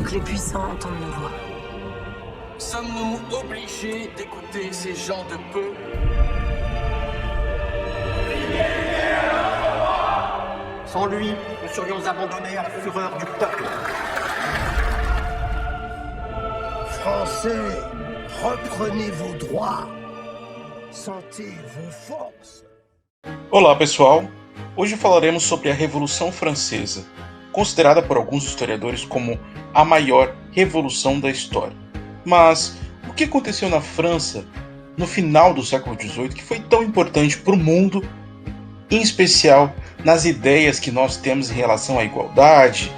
que les puissants entendent nos voix. Sommes-nous obligés d'écouter ces gens de peu? Sans lui, nous serions abandonnés à la fureur du peuple. Français, reprenez vos droits. Sentez vos forces. Olá pessoal, hoje falaremos sobre a Revolução Francesa, considerada por alguns historiadores como a maior revolução da história. Mas o que aconteceu na França no final do século XVIII que foi tão importante para o mundo, em especial nas ideias que nós temos em relação à igualdade,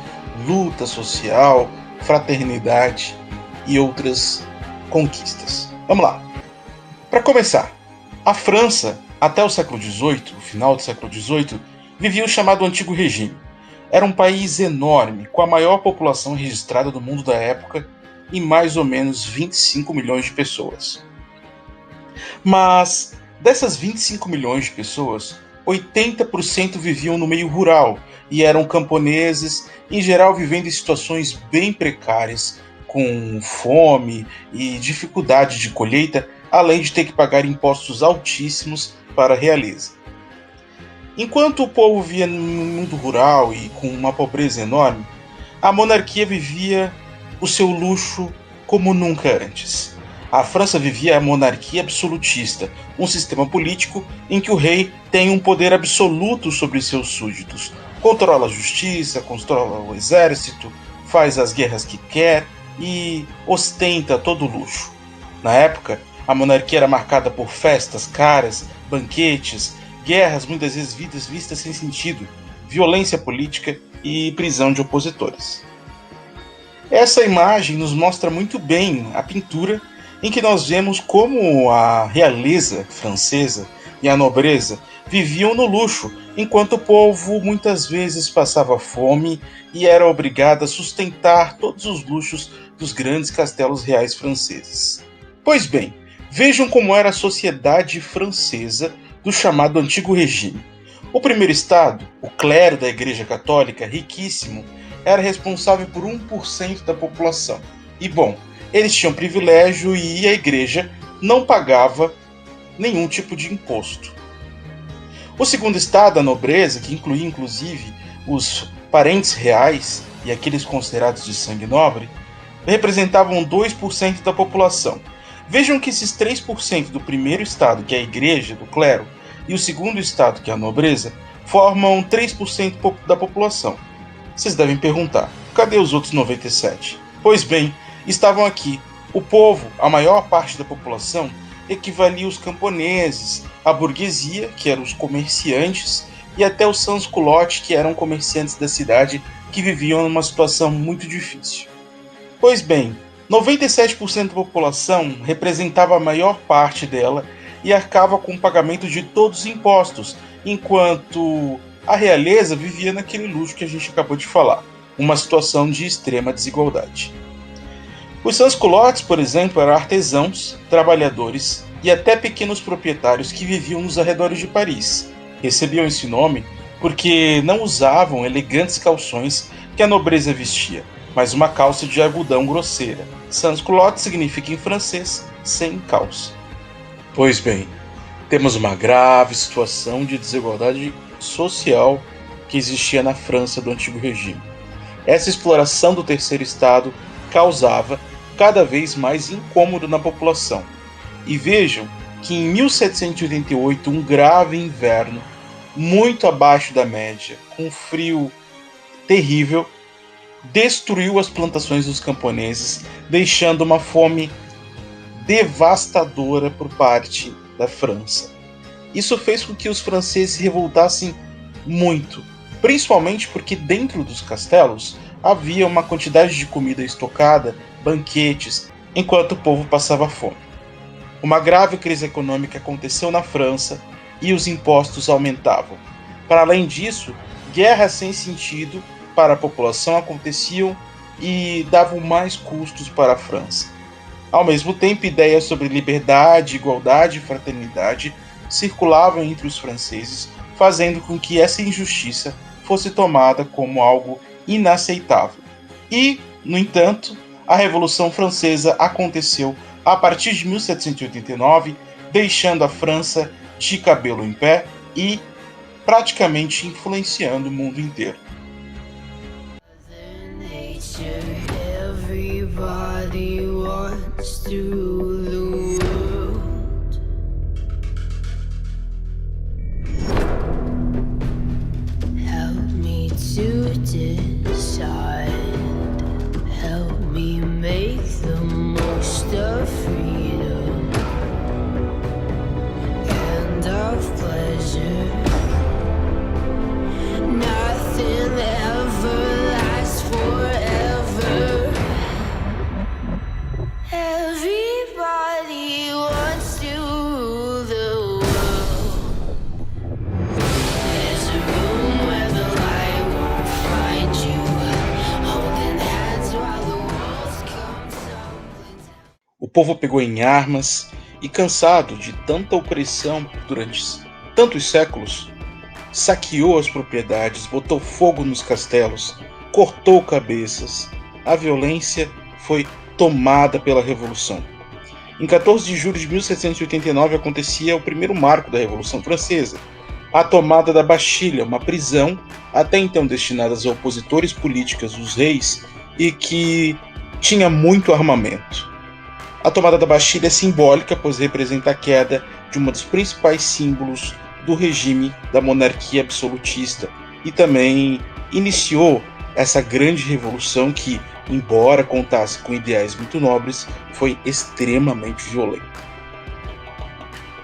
luta social, fraternidade e outras conquistas? Vamos lá. Para começar, a França, até o século XVIII, o final do século XVIII, vivia o chamado Antigo Regime. Era um país enorme, com a maior população registrada do mundo da época, em mais ou menos 25 milhões de pessoas. Mas dessas 25 milhões de pessoas, 80% viviam no meio rural e eram camponeses, em geral vivendo em situações bem precárias, com fome e dificuldade de colheita, além de ter que pagar impostos altíssimos para a realeza. Enquanto o povo vivia no mundo rural e com uma pobreza enorme, a monarquia vivia o seu luxo como nunca antes. A França vivia a monarquia absolutista, um sistema político em que o rei tem um poder absoluto sobre seus súditos, controla a justiça, controla o exército, faz as guerras que quer e ostenta todo o luxo. Na época, a monarquia era marcada por festas caras, banquetes, guerras muitas vezes vistas sem sentido, violência política e prisão de opositores. Essa imagem nos mostra muito bem a pintura em que nós vemos como a realeza francesa e a nobreza viviam no luxo, enquanto o povo muitas vezes passava fome e era obrigado a sustentar todos os luxos dos grandes castelos reais franceses. Pois bem, vejam como era a sociedade francesa do chamado Antigo Regime. O primeiro estado, o clero da Igreja Católica, riquíssimo, era responsável por 1% da população. E bom, eles tinham privilégio e a igreja não pagava nenhum tipo de imposto. O segundo estado, a nobreza, que incluía inclusive os parentes reais e aqueles considerados de sangue nobre, representavam 2% da população. Vejam que esses 3% do primeiro estado, que é a igreja, do clero, e o segundo estado, que é a nobreza, formam 3% da população. Vocês devem perguntar, cadê os outros 97%? Pois bem, estavam aqui. O povo, a maior parte da população, equivalia aos camponeses, a burguesia, que eram os comerciantes, e até os sans-culottes, que eram comerciantes da cidade que viviam numa situação muito difícil. Pois bem, 97% da população representava a maior parte dela e arcava com o pagamento de todos os impostos, enquanto a realeza vivia naquele luxo que a gente acabou de falar, uma situação de extrema desigualdade. Os sans-culottes, por exemplo, eram artesãos, trabalhadores e até pequenos proprietários que viviam nos arredores de Paris. Recebiam esse nome porque não usavam elegantes calções que a nobreza vestia, mas uma calça de algodão grosseira. Sans-culotte significa em francês sem calça. Pois bem, temos uma grave situação de desigualdade social que existia na França do Antigo Regime. Essa exploração do terceiro estado causava cada vez mais incômodo na população. E vejam que em 1788, um grave inverno, muito abaixo da média, com frio terrível, destruiu as plantações dos camponeses, deixando uma fome devastadora por parte da França. Isso fez com que os franceses se revoltassem muito, principalmente porque dentro dos castelos havia uma quantidade de comida estocada, banquetes, enquanto o povo passava fome. Uma grave crise econômica aconteceu na França e os impostos aumentavam. Para além disso, guerras sem sentido para a população aconteciam e davam mais custos para a França. Ao mesmo tempo, ideias sobre liberdade, igualdade e fraternidade circulavam entre os franceses, fazendo com que essa injustiça fosse tomada como algo inaceitável. E No entanto, a Revolução Francesa aconteceu a partir de 1789, deixando a França de cabelo em pé e praticamente influenciando o mundo inteiro. Everybody wants to rule the world. Help me to decide. Help me make the most of freedom and of pleasure. Nothing ever lasts forever. Everybody wants to rule the world. There's a room where the light won't find you, holding hands while the walls come tumbling down. O povo pegou em armas e, cansado de tanta opressão durante tantos séculos, saqueou as propriedades, botou fogo nos castelos, cortou cabeças. A violência foi tomada pela Revolução. Em 14 de julho de 1789 acontecia o primeiro marco da Revolução Francesa, a tomada da Bastilha, uma prisão até então destinada aos opositores políticos dos reis e que tinha muito armamento. A tomada da Bastilha é simbólica, pois representa a queda de um dos principais símbolos do regime da monarquia absolutista e também iniciou essa grande revolução que, embora contasse com ideais muito nobres, foi extremamente violenta.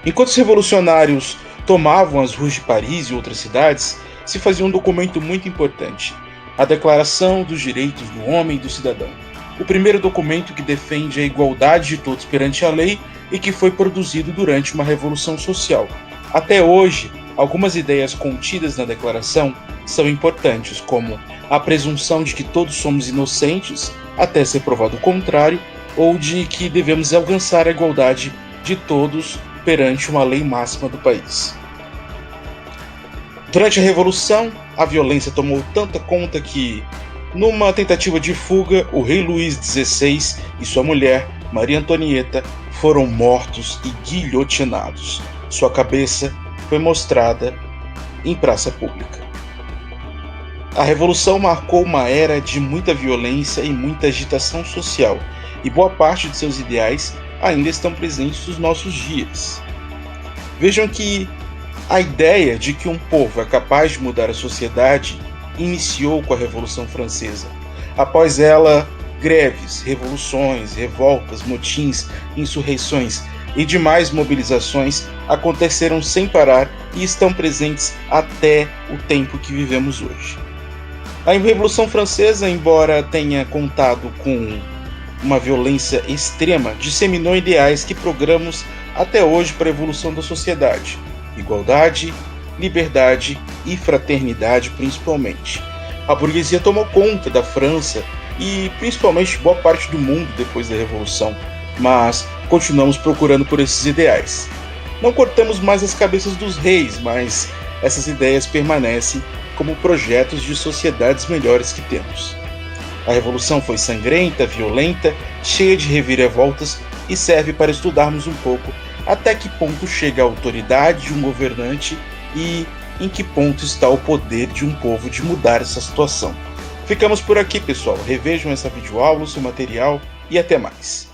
Enquanto os revolucionários tomavam as ruas de Paris e outras cidades, se fazia um documento muito importante, a Declaração dos Direitos do Homem e do Cidadão, o primeiro documento que defende a igualdade de todos perante a lei e que foi produzido durante uma revolução social. Até hoje, algumas ideias contidas na declaração são importantes, como a presunção de que todos somos inocentes até ser provado o contrário, ou de que devemos alcançar a igualdade de todos perante uma lei máxima do país. Durante a Revolução, a violência tomou tanta conta que, numa tentativa de fuga, o rei Luís XVI e sua mulher, Maria Antonieta, foram mortos e guilhotinados. Sua cabeça foi mostrada em praça pública. A Revolução marcou uma era de muita violência e muita agitação social, e boa parte de seus ideais ainda estão presentes nos nossos dias. Vejam que a ideia de que um povo é capaz de mudar a sociedade iniciou com a Revolução Francesa. Após ela, greves, revoluções, revoltas, motins, insurreições e demais mobilizações aconteceram sem parar e estão presentes até o tempo que vivemos hoje. A Revolução Francesa, embora tenha contado com uma violência extrema, disseminou ideais que programamos até hoje para a evolução da sociedade: igualdade, liberdade e fraternidade, principalmente. A burguesia tomou conta da França e principalmente boa parte do mundo depois da Revolução, mas continuamos procurando por esses ideais. Não cortamos mais as cabeças dos reis, mas essas ideias permanecem como projetos de sociedades melhores que temos. A Revolução foi sangrenta, violenta, cheia de reviravoltas e serve para estudarmos um pouco até que ponto chega a autoridade de um governante e em que ponto está o poder de um povo de mudar essa situação. Ficamos por aqui, pessoal. Revejam essa videoaula, o seu material e até mais.